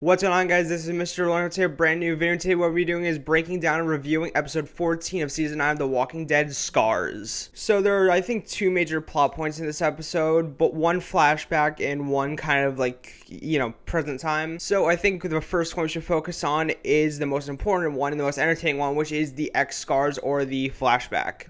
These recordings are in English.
What's going on, guys? This is Mr. DeLorian with a brand new video. Today what we're doing is breaking down and reviewing episode 14 of season 9 of The Walking Dead, Scars. So there are, I think, two major plot points in this episode, but one flashback and one kind of present time. So I think the first one we should focus on is the most important one and the most entertaining one, which is the X Scars or the flashback.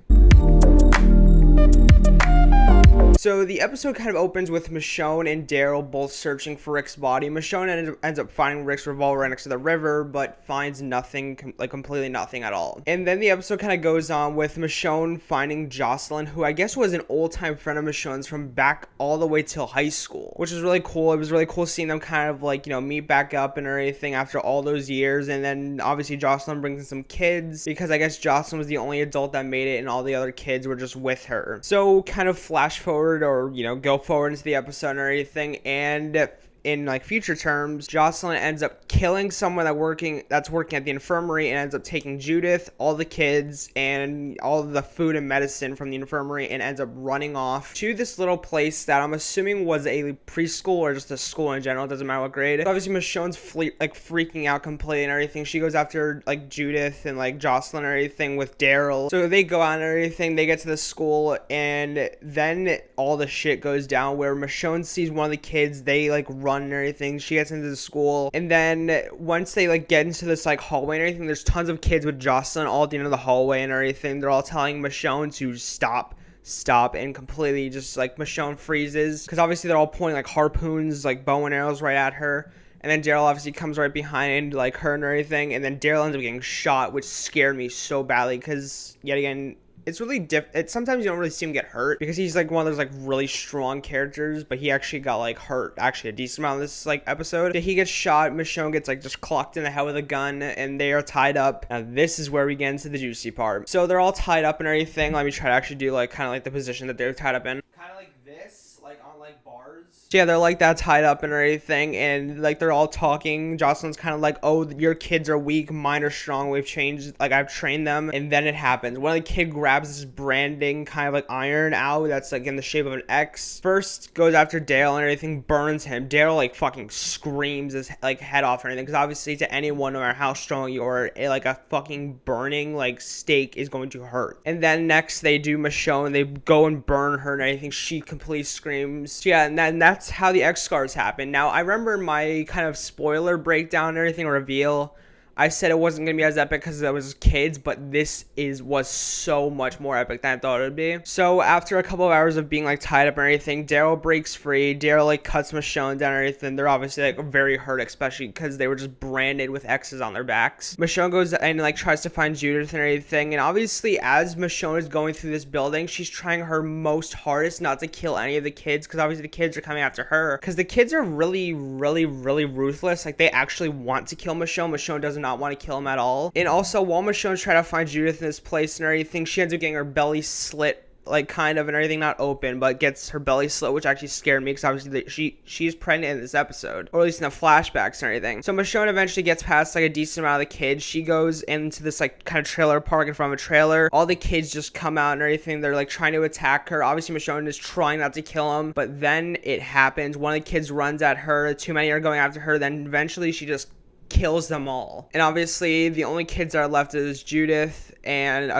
So the episode kind of opens with Michone and Daryl both searching for Rick's body. Michone ends up finding Rick's revolver right next to the river, but finds nothing, completely nothing at all. And then the episode kind of goes on with Michone finding Jocelyn, who I guess was an old-time friend of Michone's from back all the way till high school, which is really cool. It was really cool seeing them kind of meet back up and everything after all those years. And then obviously Jocelyn brings in some kids because I guess Jocelyn was the only adult that made it and all the other kids were just with her. So kind of flash forward or go forward into the episode and everything, and in future terms, Jocelyn ends up killing someone that's working at the infirmary and ends up taking Judith, all the kids, and all the food and medicine from the infirmary and ends up running off to this little place that I'm assuming was a preschool or just a school in general. It doesn't matter what grade. But obviously Michonne's freaking out completely and everything. She goes after Judith and Jocelyn and everything with Daryl. So they go out and everything. They get to the school and then all the shit goes down where Michonne sees one of the kids. They run and everything. She gets into the school, and then once they get into this hallway and everything, there's tons of kids with Jocelyn all at the end of the hallway and everything. They're all telling Michonne to stop, and completely just Michonne freezes because obviously they're all pointing harpoons, bow and arrows right at her. And then Daryl obviously comes right behind her and everything, and then Daryl ends up getting shot, which scared me so badly because yet again, it's really sometimes you don't really see him get hurt because he's one of those really strong characters, but he actually got hurt actually a decent amount of this episode. He gets shot. Michonne gets just clocked in the head with a gun, and they are tied up. Now this is where we get into the juicy part. So they're all tied up and everything. Let me try to actually do kind of the position that they're tied up in. Kind of like this, on bars. Yeah, they're that tied up and everything, and they're all talking. Jocelyn's kind of oh, your kids are weak, mine are strong, we've changed, I've trained them. And then it happens. One of the kid grabs this branding kind of iron out that's in the shape of an X. First goes after Daryl and everything, burns him. Daryl fucking screams his head off and everything, because obviously to anyone, no matter how strong you are, a fucking burning stake is going to hurt. And then next they do Michonne, they go and burn her and everything. She completely screams. So yeah, and that's how the X Scars happen. Now I remember my kind of spoiler breakdown and everything reveal. I said it wasn't going to be as epic because it was kids, but this was so much more epic than I thought it would be. So after a couple of hours of being tied up and everything, Daryl breaks free. Daryl cuts Michonne down and everything. They're obviously very hurt, especially because they were just branded with X's on their backs. Michonne goes and tries to find Judith and everything. And obviously as Michonne is going through this building, she's trying her most hardest not to kill any of the kids, because obviously the kids are coming after her. Because the kids are really, really, really ruthless. They actually want to kill Michonne. Michonne doesn't not want to kill him at all. And also while Michonne's trying to find Judith in this place and everything, she ends up getting her belly slit kind of and everything, not open, but gets her belly slit, which actually scared me because obviously she's pregnant in this episode, or at least in the flashbacks and everything. So Michonne eventually gets past a decent amount of the kids. She goes into this kind of trailer park in front of a trailer. All the kids just come out and everything. They're trying to attack her. Obviously Michonne is trying not to kill them, but then it happens. One of the kids runs at her. Too many are going after her. Then eventually she just kills them all. And obviously the only kids that are left is Judith and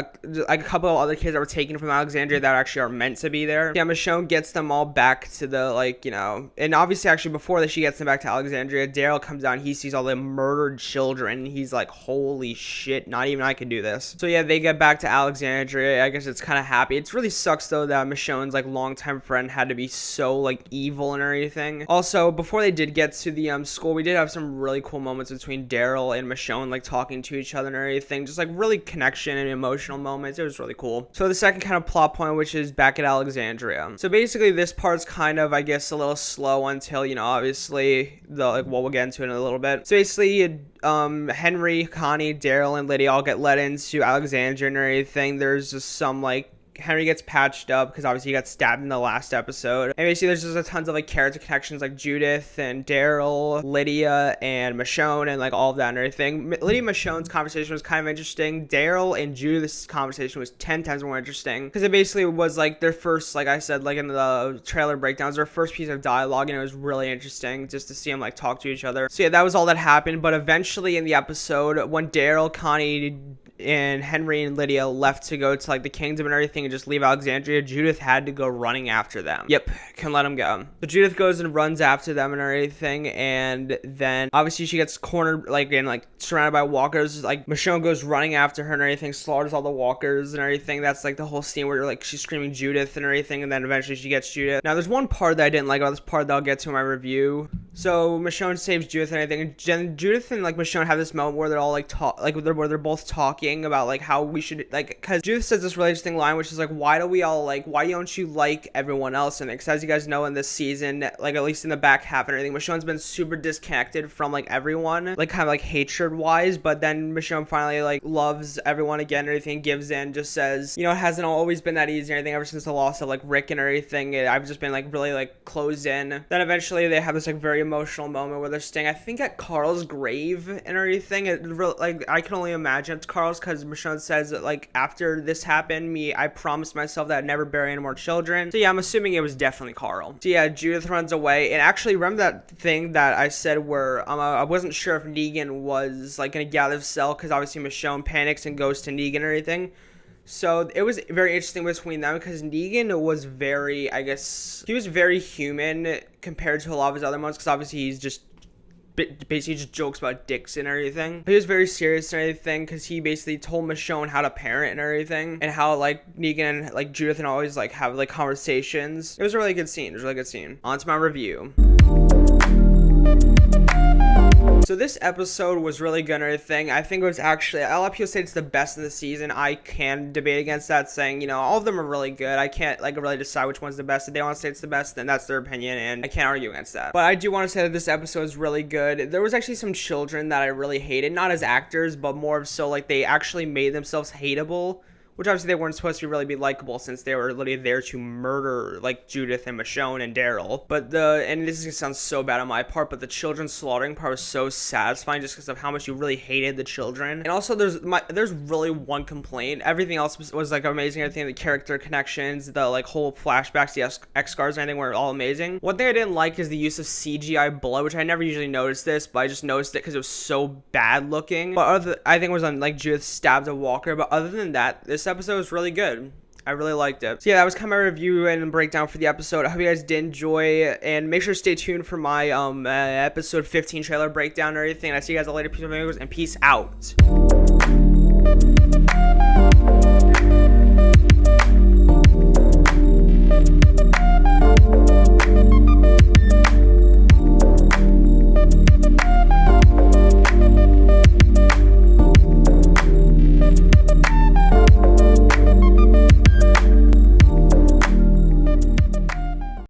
a couple of other kids that were taken from Alexandria that actually are meant to be there. Yeah, Michonne gets them all back to the and obviously actually before that she gets them back to Alexandria, Daryl comes down, he sees all the murdered children, and he's holy shit, not even I can do this. So yeah, they get back to Alexandria. I guess it's kind of happy. It really sucks though that Michonne's longtime friend had to be so evil and everything. Also, before they did get to the school, we did have some really cool moments between Daryl and Michonne talking to each other and everything, just really connection and emotional moments. It was really cool. So the second kind of plot point, which is back at Alexandria. So basically this part's kind of, I guess, a little slow until obviously the we'll get into it in a little bit. So basically Henry, Connie, Daryl, and Lydia all get let into Alexandria and everything. There's just some Henry gets patched up because obviously he got stabbed in the last episode. And basically there's just a tons of like character connections like Judith and Daryl, Lydia and Michone, and like all of that and everything. Lydia and Michone's conversation was kind of interesting. Daryl and Judith's conversation was 10 times more interesting because it basically was like their first, like I said, like in the trailer breakdowns, their first piece of dialogue, and it was really interesting just to see them like talk to each other. So yeah, that was all that happened. But eventually in the episode, when Daryl, Connie, and Henry and Lydia left to go to like the kingdom and everything and just leave Alexandria, Judith had to go running after them. Yep, can let them go. So Judith goes and runs after them and everything, and then obviously she gets cornered like and like surrounded by walkers. Like Michonne goes running after her and everything, slaughters all the walkers and everything. That's like the whole scene where like she's screaming Judith and everything, and then eventually she gets Judith. Now there's one part that I didn't like about this part that I'll get to in my review. So Michonne saves Judith and everything, and Judith and like Michonne have this moment where they're all like where they're both talking about like how we should like, because Judith says this really interesting line which is like, why don't you like everyone else? And because as you guys know, in this season, like at least in the back half and everything, Michonne's been super disconnected from like everyone, like kind of like hatred wise, but then Michonne finally like loves everyone again and everything, gives in, just says, you know, it hasn't always been that easy and everything ever since the loss of like Rick and everything. I've just been like really like closed in. Then eventually they have this like very emotional moment where they're staying, I think, at Carl's grave and everything. It really, like, I can only imagine it's Carl's, because Michonne says that like after this happened, I promised myself that I'd never bury any more children. So yeah, I'm assuming it was definitely Carl. So yeah, Judith runs away, and actually remember that thing that I said where I wasn't sure if Negan was like gonna get out of the cell, because obviously Michonne panics and goes to Negan and everything. So it was very interesting between them, because Negan was very, I guess, he was very human compared to a lot of his other ones, because obviously he's just basically just jokes about dicks and everything. But he was very serious and everything, because he basically told Michonne how to parent and everything, and how like Negan and like Judith and always like have like conversations. It was a really good scene. It was a really good scene. On to my review. So this episode was really good and everything. I think it was actually, a lot of people say it's the best of the season. I can debate against that, saying, you know, all of them are really good. I can't like really decide which one's the best. If they want to say it's the best, then that's their opinion, and I can't argue against that. But I do want to say that this episode is really good. There was actually some children that I really hated, not as actors, but more of so like they actually made themselves hateable, which obviously they weren't supposed to really be likable, since they were literally there to murder like Judith and Michonne and Daryl. But and this is gonna sound so bad on my part, but the children slaughtering part was so satisfying just because of how much you really hated the children. And also there's really one complaint. Everything else was like amazing. Everything, the character connections, the like whole flashbacks, the X-Scars and everything were all amazing. One thing I didn't like is the use of CGI blood, which I never usually noticed this, but I just noticed it because it was so bad looking. But I think it was on like Judith stabbed a walker, but other than that, this episode was really good. I really liked it. So yeah, that was kind of my review and breakdown for the episode. I hope you guys did enjoy, and make sure to stay tuned for my episode 15 trailer breakdown and everything. I see you guys all later. Peace out.